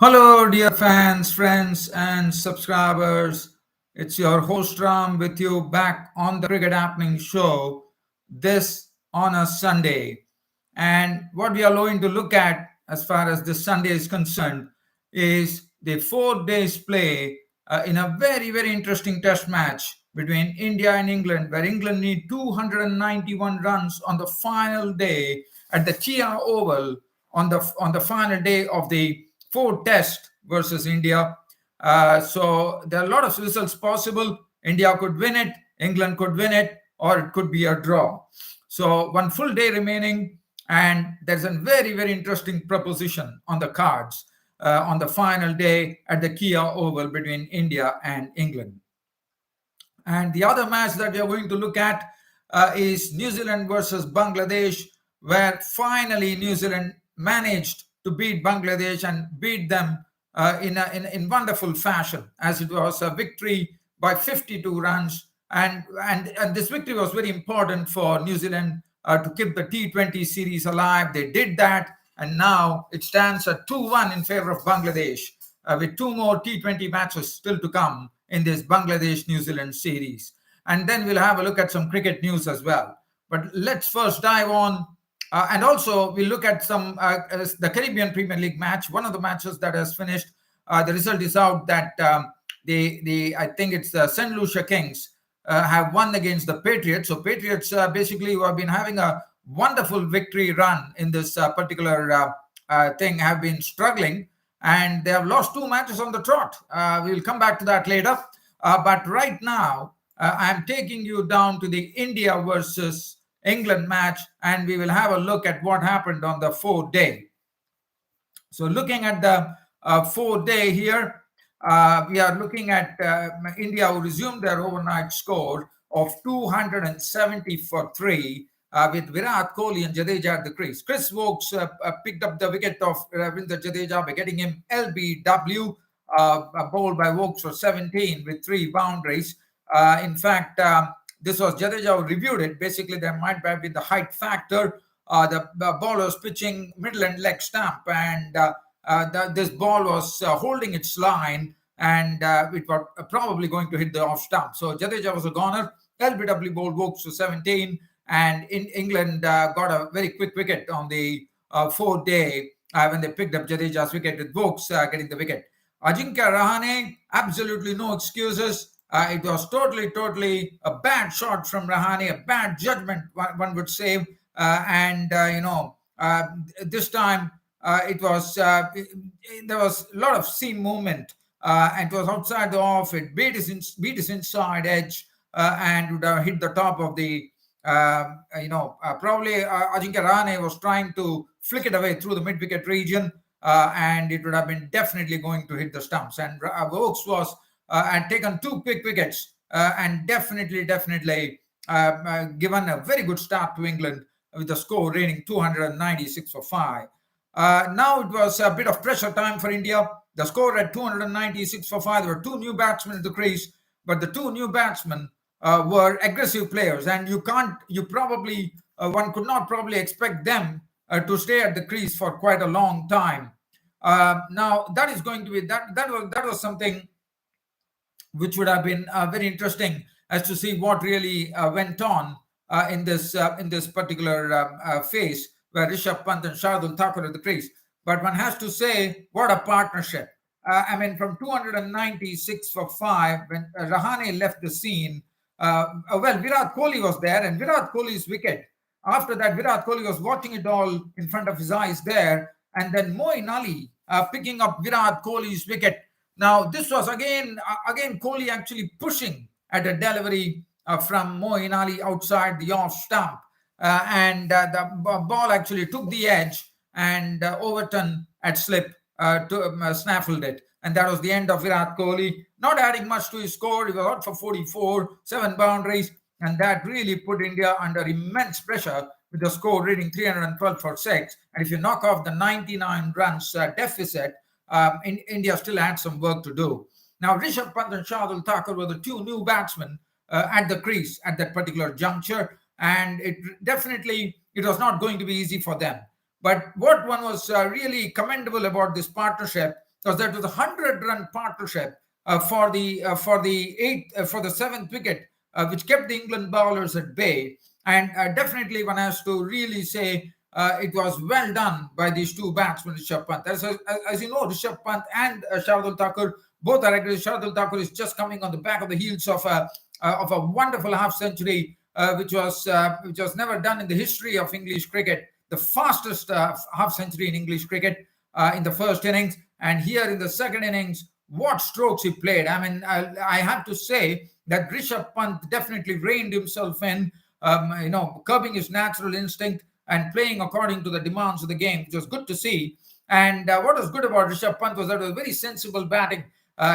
Hello, dear fans, friends, and subscribers. It's your host Ram with you back on the Cricket Happening Show this on a Sunday. And what we are going to look at as far as this Sunday is concerned is the 4 days play in a very, very interesting test match between India and England, where England need 291 runs on the final day at the Kia Oval on the final day of the fourth test versus India. So there are a lot of results possible. India could win it, England could win it, or it could be a draw. So one full day remaining, and there's a very, very interesting proposition on the cards on the final day at the Kia Oval between India and England. And the other match that we are going to look at is New Zealand versus Bangladesh, where finally New Zealand managed to beat Bangladesh and beat them in wonderful fashion, as it was a victory by 52 runs. And this victory was very important for New Zealand to keep the T20 series alive. They did that, and now it stands at 2-1 in favor of Bangladesh, with two more T20 matches still to come in this Bangladesh-New Zealand series. And then we'll have a look at some cricket news as well. But let's first dive on. And also, we'll look at some the Caribbean Premier League match, one of the matches that has finished. The result is out that I think it's the St. Lucia Kings have won against the Patriots. So Patriots basically, who have been having a wonderful victory run in this particular thing, have been struggling, and they have lost two matches on the trot. We'll come back to that later. But right now, I'm taking you down to the India versus England match, and we will have a look at what happened on the fourth day. So looking at the fourth day here, we are looking at India, who resumed their overnight score of 270 for 3 with Virat Kohli and Jadeja at the crease. Chris Wokes picked up the wicket of Ravindra Jadeja by getting him LBW, bowled by Wokes for 17 with 3 boundaries. In fact, this was Jadeja who reviewed it. Basically, there might have been the height factor. The ball was pitching middle and leg stump, and this ball was holding its line, and it was probably going to hit the off stump. So Jadeja was a goner. LBW bowled Wokes for 17, and in England got a very quick wicket on the fourth day when they picked up Jadeja's wicket, with Wokes getting the wicket. Ajinkya Rahane, absolutely no excuses. It was totally a bad shot from Rahane, a bad judgment, one would say. This time it was there was a lot of seam movement, and it was outside the off. It beat his inside edge and would have hit the top of the. Probably Ajinkya Rahane was trying to flick it away through the mid-wicket region, and it would have been definitely going to hit the stumps. And Wokes was had taken 2 quick wickets and definitely given a very good start to England with the score reading 296 for 5. Now it was a bit of pressure time for India. The score at 296 for 5. There were 2 new batsmen in the crease, but the 2 new batsmen were aggressive players, and one could not probably expect them to stay at the crease for quite a long time. Now that is going to be that was something which would have been very interesting as to see what really went on in this particular phase, where Rishabh Pant and Shardul Thakur at the crease. But one has to say, what a partnership. From 296 for 5, when Rahane left the scene, Virat Kohli was there, and Virat Kohli's wicket. After that, Virat Kohli was watching it all in front of his eyes there, and then Moeen Ali picking up Virat Kohli's wicket. Now, this was again Kohli actually pushing at a delivery from Moeen Ali outside the off stump, and the ball actually took the edge, and Overton had slipped snaffled it. And that was the end of Virat Kohli, not adding much to his score. He was out for 44, 7 boundaries, and that really put India under immense pressure, with the score reading 312 for 6. And if you knock off the 99 runs deficit, India still had some work to do. Now, Rishabh Pant and Shardul Thakur were the 2 new batsmen at the crease at that particular juncture, and it was not going to be easy for them. But what one was really commendable about this partnership because that was a 100-run partnership for the seventh wicket, which kept the England bowlers at bay. And definitely one has to really say it was well done by these two batsmen, Rishabh Pant. As you know, Rishabh Pant and Shardul Thakur both are aggressive. Shardul Thakur is just coming on the back of the heels of a wonderful half century, which was never done in the history of English cricket. The fastest half century in English cricket in the first innings, and here in the second innings, what strokes he played. I mean, I have to say that Rishabh Pant definitely reined himself in, curbing his natural instinct and playing according to the demands of the game, which was good to see. And what was good about Rishabh Pant was that it was very sensible batting.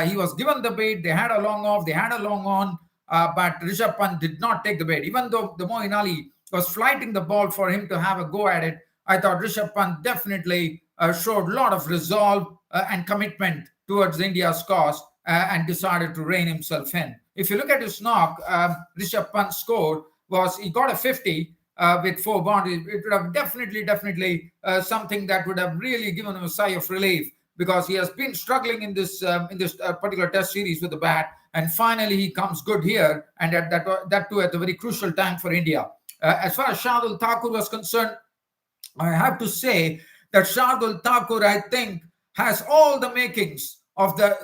He was given the bait, they had a long off, they had a long on, but Rishabh Pant did not take the bait. Even though the Moeen Ali was flighting the ball for him to have a go at it, I thought Rishabh Pant definitely showed a lot of resolve and commitment towards India's cause and decided to rein himself in. If you look at his knock, Rishabh Pant's score he got a 50 with 4 boundaries. It would have definitely something that would have really given him a sigh of relief, because he has been struggling in this particular test series with the bat, and finally he comes good here, and that too at a very crucial time for India. As far as Shardul Thakur was concerned, I have to say that Shardul Thakur, I think, has all the makings of the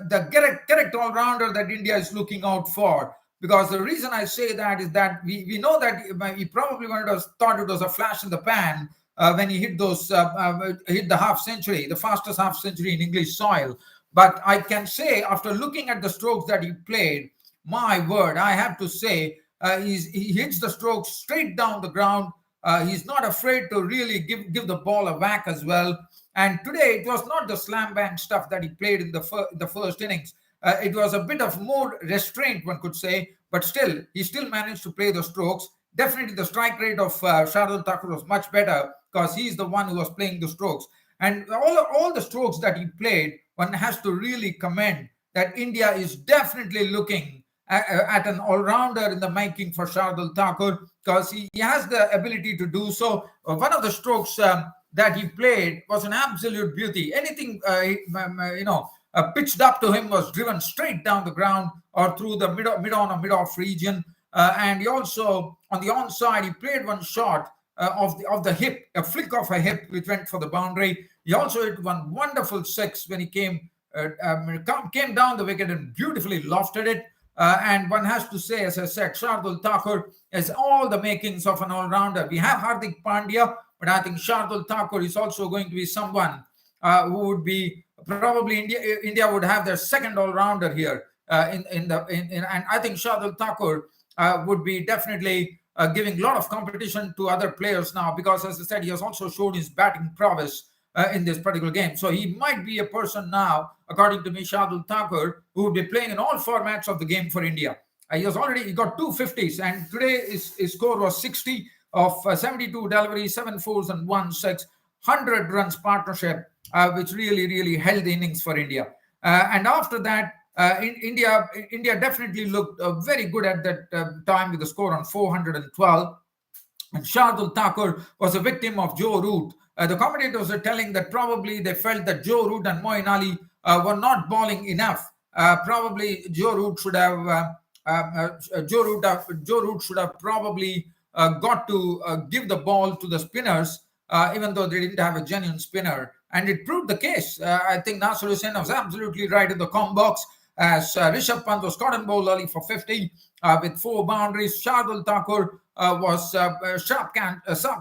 correct all-rounder that India is looking out for. Because the reason I say that is that we know that he probably thought it was a flash in the pan when he hit hit the half century, the fastest half century in English soil. But I can say, after looking at the strokes that he played, my word, I have to say he hits the strokes straight down the ground. He's not afraid to really give the ball a whack as well. And today it was not the slam bang stuff that he played in the first innings. It was a bit of more restraint, one could say, but still, he still managed to play the strokes. Definitely the strike rate of Shardul Thakur was much better, because he's the one who was playing the strokes. And all the strokes that he played, one has to really commend that India is definitely looking at an all-rounder in the making for Shardul Thakur, because he has the ability to do so. One of the strokes that he played was an absolute beauty. Anything, pitched up to him was driven straight down the ground or through the mid-on or mid-off region. And he also, on the onside, he played one shot of the hip, a flick of a hip, which went for the boundary. He also hit one wonderful six when he came down the wicket and beautifully lofted it. And one has to say, as I said, Shardul Thakur has all the makings of an all-rounder. We have Hardik Pandya, but I think Shardul Thakur is also going to be someone who would be probably India would have their second all-rounder here. And I think Shardul Thakur would be definitely giving a lot of competition to other players now, because, as I said, he has also shown his batting prowess in this particular game. So he might be a person now, according to me, Shardul Thakur, who would be playing in all formats of the game for India. He got 2 50s, and today his score was 60 of 72 deliveries, 7 fours and 1 6, 100 runs partnership, which really held the innings for India. And after that, India definitely looked very good at that time with the score on 412. And Shardul Thakur was a victim of Joe Root. The commentators are telling that probably they felt that Joe Root and Moeen Ali were not bowling enough. Probably Joe Root should have probably got to give the ball to the spinners, even though they didn't have a genuine spinner. And it proved the case. I think Nasir Hussain was absolutely right in the com box, as Rishabh Pant was caught and bowled early for 50 with 4 boundaries. Shardul Thakur was a sharp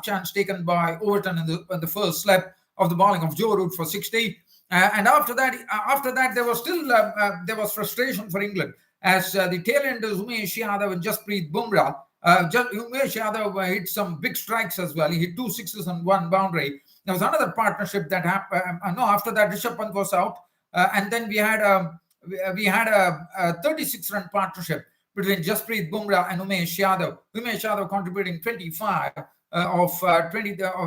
chance taken by Overton in the first slip of the bowling of Joe Root for 60. And after that, there was frustration for England, as the tail enders Umesh Yadav and Jasprit Bumrah. Umesh Yadav hit some big strikes as well. He hit 2 sixes and 1 boundary. There was another partnership that happened. After that, Rishabh Pant was out, and then we had a 36-run partnership between Jasprit Bumrah and Umesh Yadav. Umesh Yadav contributing 25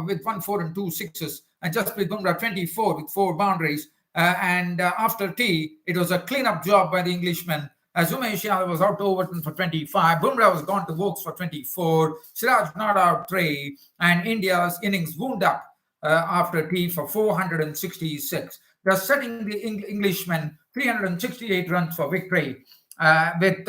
with 1 4 and 2 sixes, and Jasprit Bumrah 24 with 4 boundaries. And after tea, it was a clean-up job by the Englishman, as Umesh Yadav was out to Overton for 25, Bumrah was gone to Vokes for 24, Siraj not out 3, and India's innings wound up after tea for 466. They're setting the Englishmen 368 runs for victory, with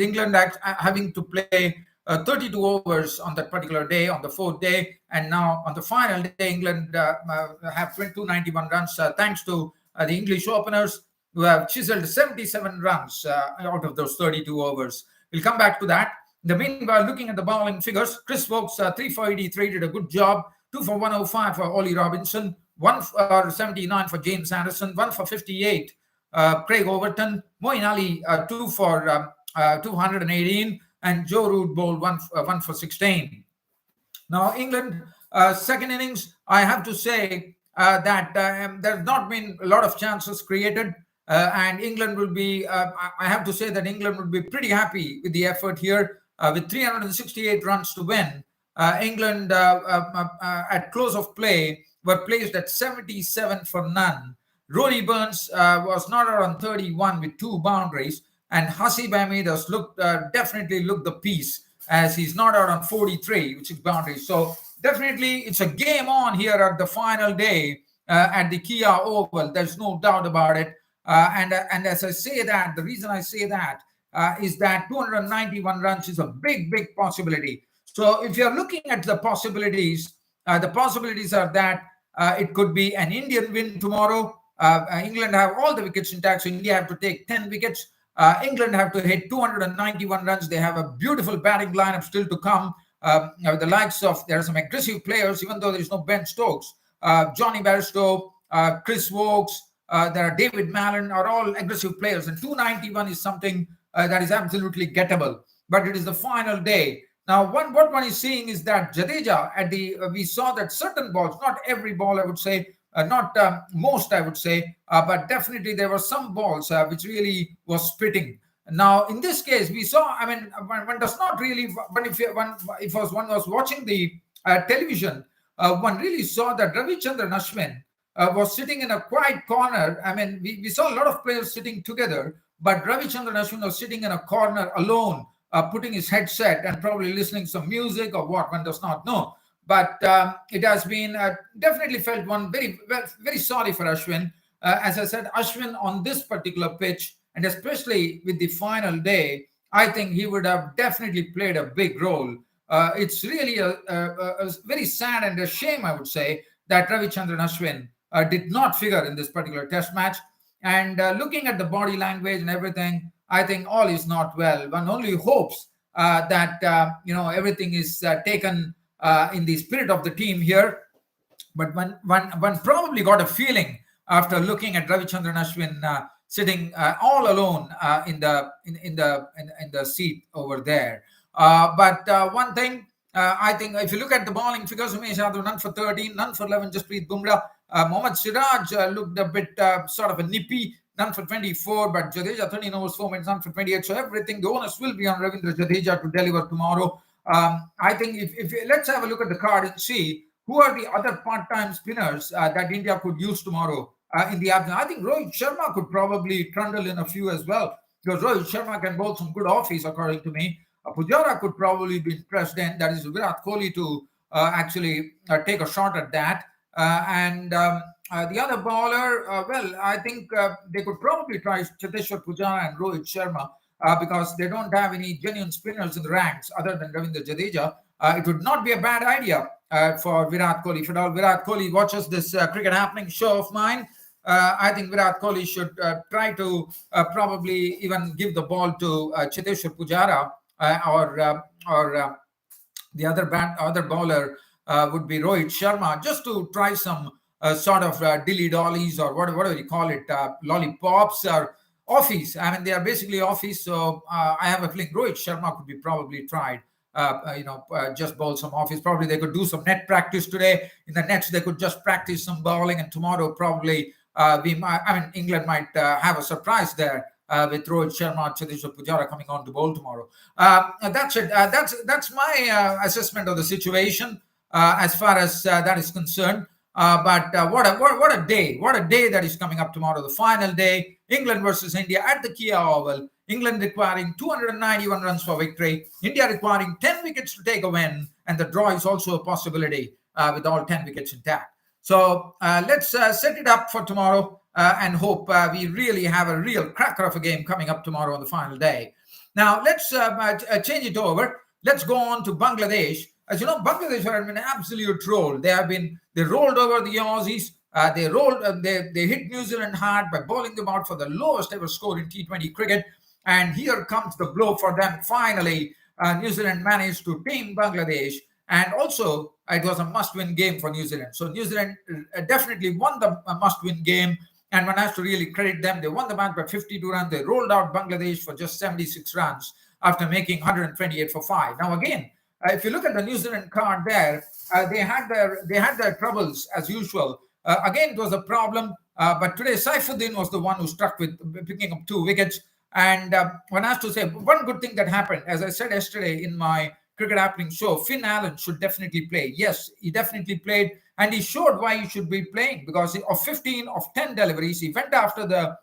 England having to play 32 overs on that particular day, on the fourth day, and now on the final day, England have 291 runs thanks to the English openers who have chiseled 77 runs out of those 32 overs. We'll come back to that. In the meanwhile, looking at the bowling figures, Chris Woakes 3 for 83 did a good job. 2 for 105 for Ollie Robinson. 1 for 79 for James Anderson. 1 for 58 Craig Overton. Moeen Ali 2 for 218, and Joe Root bowled 1 for 16. Now, England, second innings, I have to say that there have not been a lot of chances created. And England will be, I have to say that England will be pretty happy with the effort here. With 368 runs to win, England at close of play were placed at 77 for none. Rory Burns was not out on 31 with 2 boundaries, and Hasib Ahmed has definitely looked the piece, as he's not out on 43 with 6 boundaries. So definitely it's a game on here at the final day at the Kia Oval. There's no doubt about it. And as I say that, the reason I say that is that 291 runs is a big possibility. So if you're looking at the possibilities are that it could be an Indian win tomorrow. England have all the wickets intact, so India have to take 10 wickets. England have to hit 291 runs. They have a beautiful batting lineup still to come. The likes of, there are some aggressive players, even though there is no Ben Stokes. Johnny Bairstow, Chris Woakes, there are David Mallon, are all aggressive players. And 291 is something that is absolutely gettable. But it is the final day. Now, what one is seeing is that Jadeja, we saw that certain balls, not every ball, I would say, not most, I would say, but definitely there were some balls which really was spitting. Now, in this case, we saw, I mean, one does not really, but if one was watching the television, one really saw that Ravichandran Ashwin was sitting in a quiet corner. I mean, we saw a lot of players sitting together, but Ravichandran Ashwin was sitting in a corner alone, putting his headset and probably listening to some music or what, one does not know. But it has been definitely felt one very sorry for Ashwin. As I said, Ashwin on this particular pitch, and especially with the final day, I think he would have definitely played a big role. It's really a very sad and a shame, I would say, that Ravichandran Ashwin did not figure in this particular test match. And looking at the body language and everything, I think all is not well. One only hopes that everything is taken in the spirit of the team here. But one probably got a feeling after looking at Ravichandran Ashwin sitting all alone in the seat over there. But one thing, I think if you look at the bowling figures, Umesh Yadav none for 13, none for 11, Jasprit Bumrah. Mohammad Siraj looked a bit sort of a nippy, none for 24, but Jadeja 13 overs 4 minutes, none for 28. So everything, the onus will be on Ravindra Jadeja to deliver tomorrow. I think if let's have a look at the card and see who are the other part-time spinners that India could use tomorrow in the afternoon. I think Rohit Sharma could probably trundle in a few as well, because Rohit Sharma can bowl some good offies, according to me. Pujara could probably be pressed in. That is Virat Kohli to actually take a shot at that. And the other bowler, I think they could probably try Cheteshwar Pujara and Rohit Sharma. Because they don't have any genuine spinners in the ranks other than Ravindra Jadeja. It would not be a bad idea for Virat Kohli. If at all Virat Kohli watches this cricket happening show of mine, I think Virat Kohli should try to probably even give the ball to Cheteshwar Pujara or the other bowler would be Rohit Sharma, just to try some sort of dilly-dollies or whatever you call it, lollipops or offies. I mean, they are basically offies. So I have a feeling Rohit Sharma could be probably tried. Just bowl some offies. Probably they could do some net practice today. In the nets, they could just practice some bowling, and tomorrow probably England might have a surprise there with Rohit Sharma and Cheteshwar Pujara coming on to bowl tomorrow. That's it. That's my assessment of the situation as far as that is concerned. But what a day! What a day that is coming up tomorrow. The final day, England versus India at the Kia Oval. England requiring 291 runs for victory. India requiring 10 wickets to take a win, and the draw is also a possibility. with all 10 wickets intact. So let's set it up for tomorrow and hope we really have a real cracker of a game coming up tomorrow on the final day. Now, let's change it over. Let's go on to Bangladesh. As you know, Bangladesh are in an absolute roll. They rolled over the Aussies. They hit New Zealand hard by bowling them out for the lowest ever score in T20 cricket. And here comes the blow for them. Finally, New Zealand managed to tame Bangladesh. And also, it was a must-win game for New Zealand. So New Zealand definitely won the must-win game. And one has to really credit them. They won the match by 52 runs. They rolled out Bangladesh for just 76 runs after making 128 for 5. Now, again, if you look at the New Zealand card there, they had their troubles as usual. Again, it was a problem. But today, Saifuddin was the one who struck with picking up 2 wickets. And one has to say, one good thing that happened, as I said yesterday in my Cricket Happening show, Finn Allen should definitely play. Yes, he definitely played. And he showed why he should be playing, because of 15 of 10 deliveries, he went after the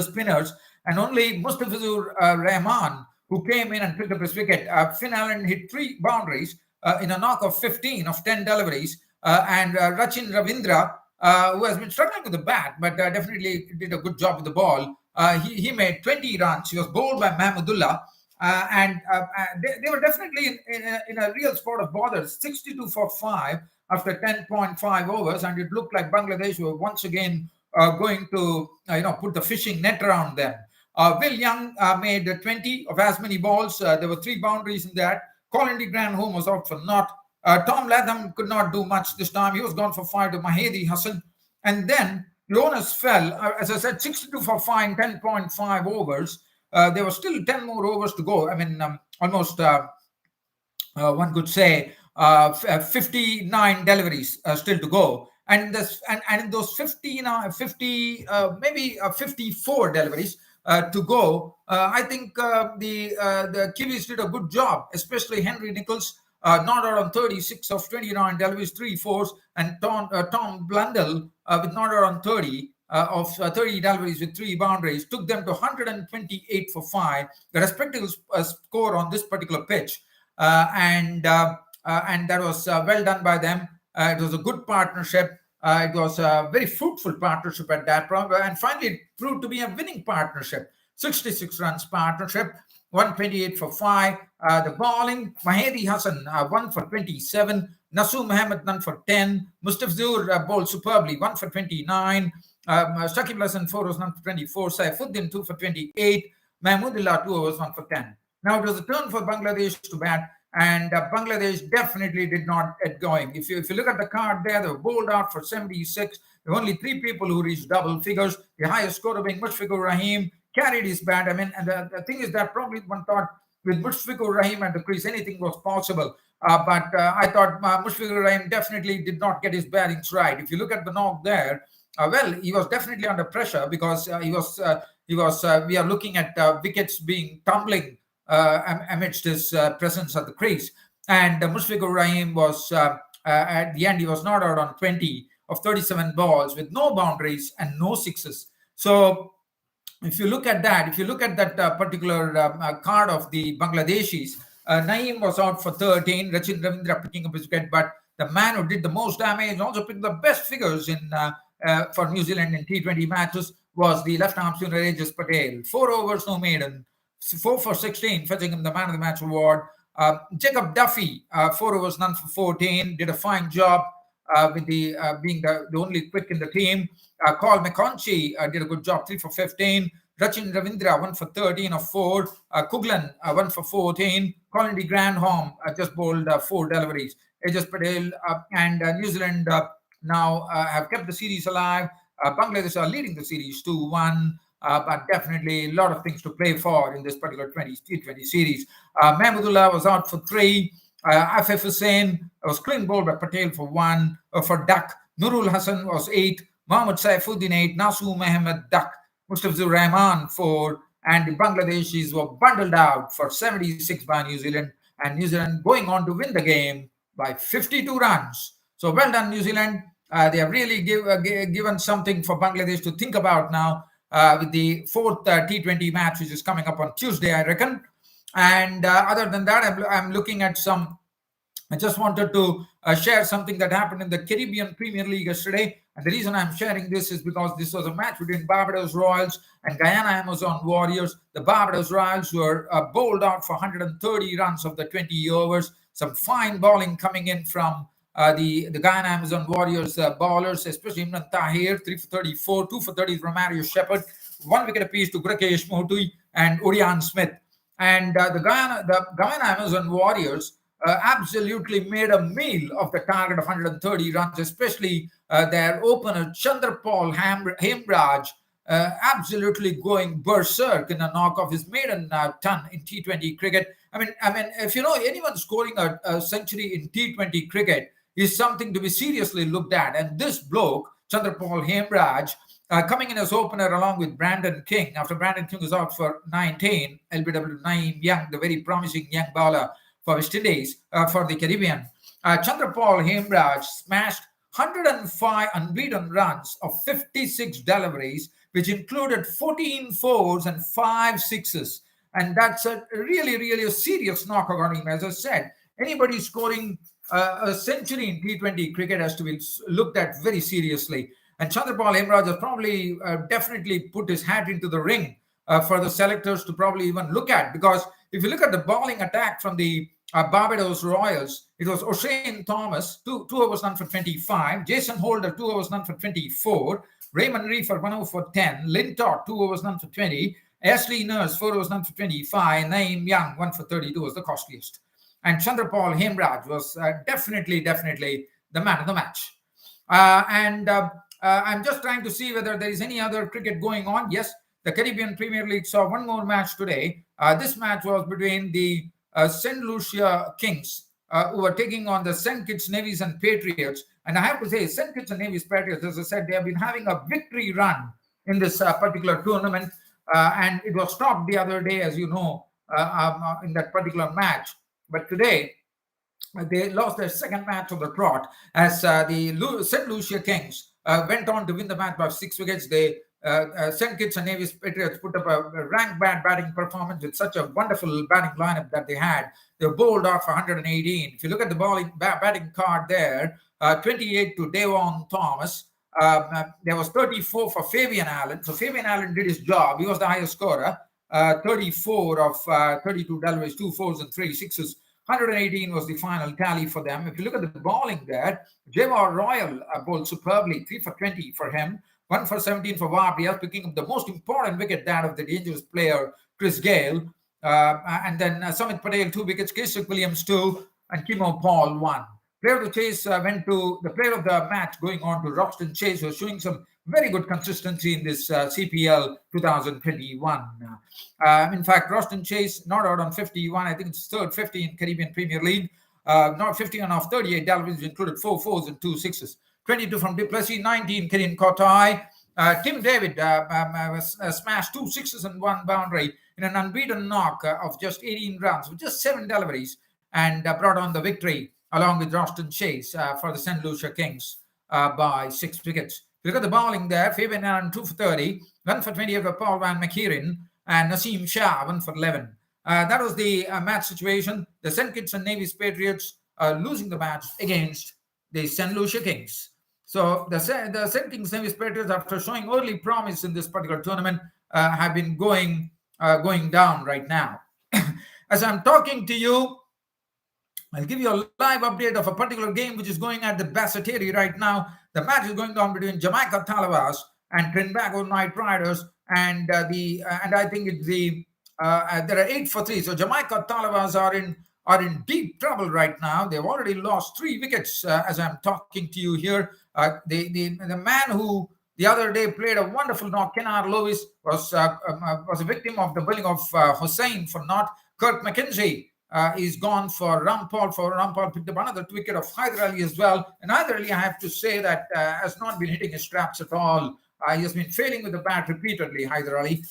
spinners, and only Mustafizur Rahman, who came in and picked up his wicket. Finn Allen hit 3 boundaries in a knock of 15 of 10 deliveries, and Rachin Ravindra, who has been struggling with the bat, but definitely did a good job with the ball. He made 20 runs. He was bowled by Mahmudullah. And they were definitely in a real spot of bother. 62 for 5 after 10.5 overs, and it looked like Bangladesh were once again going to put the fishing net around them. Will Young made 20 of as many balls. There were 3 boundaries in that. Colin de Granholm was out for naught. Tom Latham could not do much this time. He was gone for 5 to Mahedi Hassan. And then the onus fell, as I said, 62 for 5, 10.5 overs. There were still 10 more overs to go. I mean, almost, one could say, 59 deliveries still to go. And in those 54 deliveries to go, I think the Kiwis did a good job, especially Henry Nichols, not out on 36 of 29 deliveries, 3 fours, and Tom Blundell with not out on 30. Of 30 deliveries with 3 boundaries, took them to 128 for 5, the respective score on this particular pitch. And that was well done by them. It was a good partnership. It was a very fruitful partnership at that point. And finally, it proved to be a winning partnership. 66 runs partnership, 128 for 5. The bowling, Mahedi Hassan 1 for 27. Nasu Mohammed none for 10. Mustafizur bowled superbly, 1 for 29. Shakib Hassan 4 overs, 1 for 24. Saifuddin 2 for 28. Mahmudullah 2 overs, 1 for 10. Now it was a turn for Bangladesh to bat, and Bangladesh definitely did not get going. If you look at the card there, they were bowled out for 76. There were only 3 people who reached double figures. The highest scorer being Mushfiqur Rahim carried his bat. I mean, and the thing is that probably one thought with Mushfiqur Rahim at the crease, anything was possible. But I thought Mushfiqur Rahim definitely did not get his batings right. If you look at the knock there, well, he was definitely under pressure, because we are looking at wickets being tumbling amidst his presence at the crease. And Mushfiqur Rahim was, at the end, he was not out on 20 of 37 balls with no boundaries and no sixes. So if you look at that, particular card of the Bangladeshis, Naeem was out for 13, Rachin Ravindra picking up his wicket, but the man who did the most damage, also picked the best figures in for New Zealand in T20 matches, was the left-arm spinner Aegis Patel. 4 overs, no maiden, 4 for 16, fetching him the man of the match award. Jacob Duffy, 4 overs, none for 14, did a fine job with the being the only quick in the team. Carl McConchie did a good job, 3 for 15. Rachin Ravindra, 1 for 13 of 4. Kuglan, 1 for 14. Colin de Granholm just bowled 4 deliveries. Aegis Patel and New Zealand now have kept the series alive. Bangladesh are leading the series 2-1, but definitely a lot of things to play for in this particular T20 series. Mahmudullah was out for 3. Afif Hussain was clean bowled by Patel for 1. For duck, Nurul Hassan was 8. Mohammad Saifuddin 8. Nasu Mohammed duck. Mustafizur Rahman 4. And the Bangladeshis were bundled out for 76 by New Zealand. And New Zealand going on to win the game by 52 runs. So well done, New Zealand. They have really given something for Bangladesh to think about now with the 4th T20 match, which is coming up on Tuesday, I reckon. And other than that, I'm looking at some I just wanted to share something that happened in the Caribbean Premier League yesterday. And the reason I'm sharing this is because this was a match between Barbados Royals and Guyana Amazon Warriors. The Barbados Royals were bowled out for 130 runs of the 20 overs. Some fine bowling coming in from the Guyana Amazon Warriors bowlers, especially Imran Tahir, 3 for 34, 2 for 30 from Mario Shepherd, 1 wicket apiece to Grakesh Mohutui and Urian Smith. And the Guyana Amazon Warriors absolutely made a meal of the target of 130 runs, especially their opener Chandrapal Hemraj, absolutely going berserk in a knock of his maiden ton in T20 cricket. I mean, if you know anyone scoring a century in T20 cricket is something to be seriously looked at. And this bloke, Chandrapal Hemraj, coming in as opener along with Brandon King, after Brandon King was out for 19, LBW Naeem Young, the very promising young bowler for West Indies, for the Caribbean. Chandrapal Hemraj smashed 105 unbeaten runs of 56 deliveries, which included 14 fours and 5 sixes. And that's a really a serious knock on him. As I said, anybody scoring a century in T20 cricket has to be looked at very seriously. And Chandrapal Hemraj has probably definitely put his hat into the ring for the selectors to probably even look at. Because if you look at the bowling attack from the Barbados Royals, it was O'Shane Thomas, 2 overs none for 25, Jason Holder, 2 overs none for 24, Raymond Reefer, 1 over for 10, Lynn Todd, 2 overs none for 20, Ashley Nurse, 4 overs none for 25, Naeem Young, 1 for 32 was the costliest. And Chandrapal Hemraj was definitely the man of the match. I'm just trying to see whether there is any other cricket going on. Yes, the Caribbean Premier League saw one more match today. This match was between the St. Lucia Kings, who were taking on the St. Kitts Navies and Patriots. And I have to say, St. Kitts and Navies Patriots, as I said, they have been having a victory run in this particular tournament. And it was stopped the other day, as you know, in that particular match. But today, they lost their second match of the trot as the St. Lucia Kings went on to win the match by 6 wickets. They St. Kitts and Nevis Patriots put up a rank bad batting performance with such a wonderful batting lineup that they had. They were bowled out for 118. If you look at the batting card there, 28 to Devon Thomas. There was 34 for Fabian Allen. So Fabian Allen did his job. He was the highest scorer. 34 of 32 deliveries, 2 fours and 3 sixes. 118 was the final tally for them. If you look at the bowling there, Jawar Royal bowled superbly, 3 for 20 for him, 1 for 17 for Warriors, picking up the most important wicket, that of the dangerous player, Chris Gale. And then Samit Patel, 2 wickets, Keshav Williams, 2, and Kimo Paul, 1. Player of the chase went to the player of the match, going on to Roxton Chase, who was showing some very good consistency in this CPL 2021. In fact, Roxton Chase not out on 51. I think it's third 50 in Caribbean Premier League. Not 51 off 38 deliveries, included 4 fours and 2 sixes. 22 from Duplessis, 19 Kirin Kotai. Tim David smashed 2 sixes and 1 boundary in an unbeaten knock of just 18 runs with just 7 deliveries, and brought on the victory along with Roxton Chase for the St. Lucia Kings by 6 wickets. Look at the bowling there. Fabian Allen, 2 for 30, 1 for 28 for Paul Van McKeerin, and Naseem Shah, 1 for 11. That was the match situation. The St. Kitts and Nevis Patriots losing the match against the St. Lucia Kings. So the St. Kitts and Nevis Patriots, after showing early promise in this particular tournament, have been going down right now. As I'm talking to you, I'll give you a live update of a particular game which is going at the Basseterre right now. The match is going on between Jamaica Talabas and Trinbago Knight Riders, and I think it's there are 8 for 3. So Jamaica Talabas are in deep trouble right now. They've already lost 3 wickets as I'm talking to you here. The man who the other day played a wonderful knock, Kenar Lewis, was a victim of the bowling of Hussain for not. Kirk McKenzie is gone for Rampal. Rampal picked up another wicket of Hyder Ali as well. And Hyder Ali, I have to say, that has not been hitting his straps at all. He has been failing with the bat repeatedly, Hyder Ali.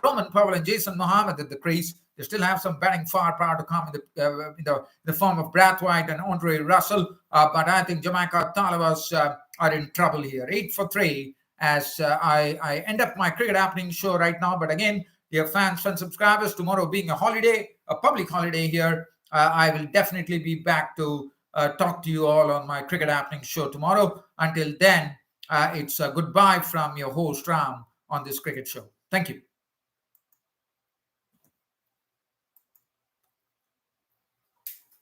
Roman Powell and Jason Mohammed at the crease. They still have some batting firepower to come in the form of Brathwaite and Andre Russell. But I think Jamaica Talabas are in trouble here. 8 for 3 as I end up my Cricket Happening show right now. But again, dear fans and subscribers, tomorrow being a holiday, a public holiday here, I will definitely be back to talk to you all on my Cricket Happening show tomorrow. Until then, it's a goodbye from your host Ram on this cricket show. Thank you.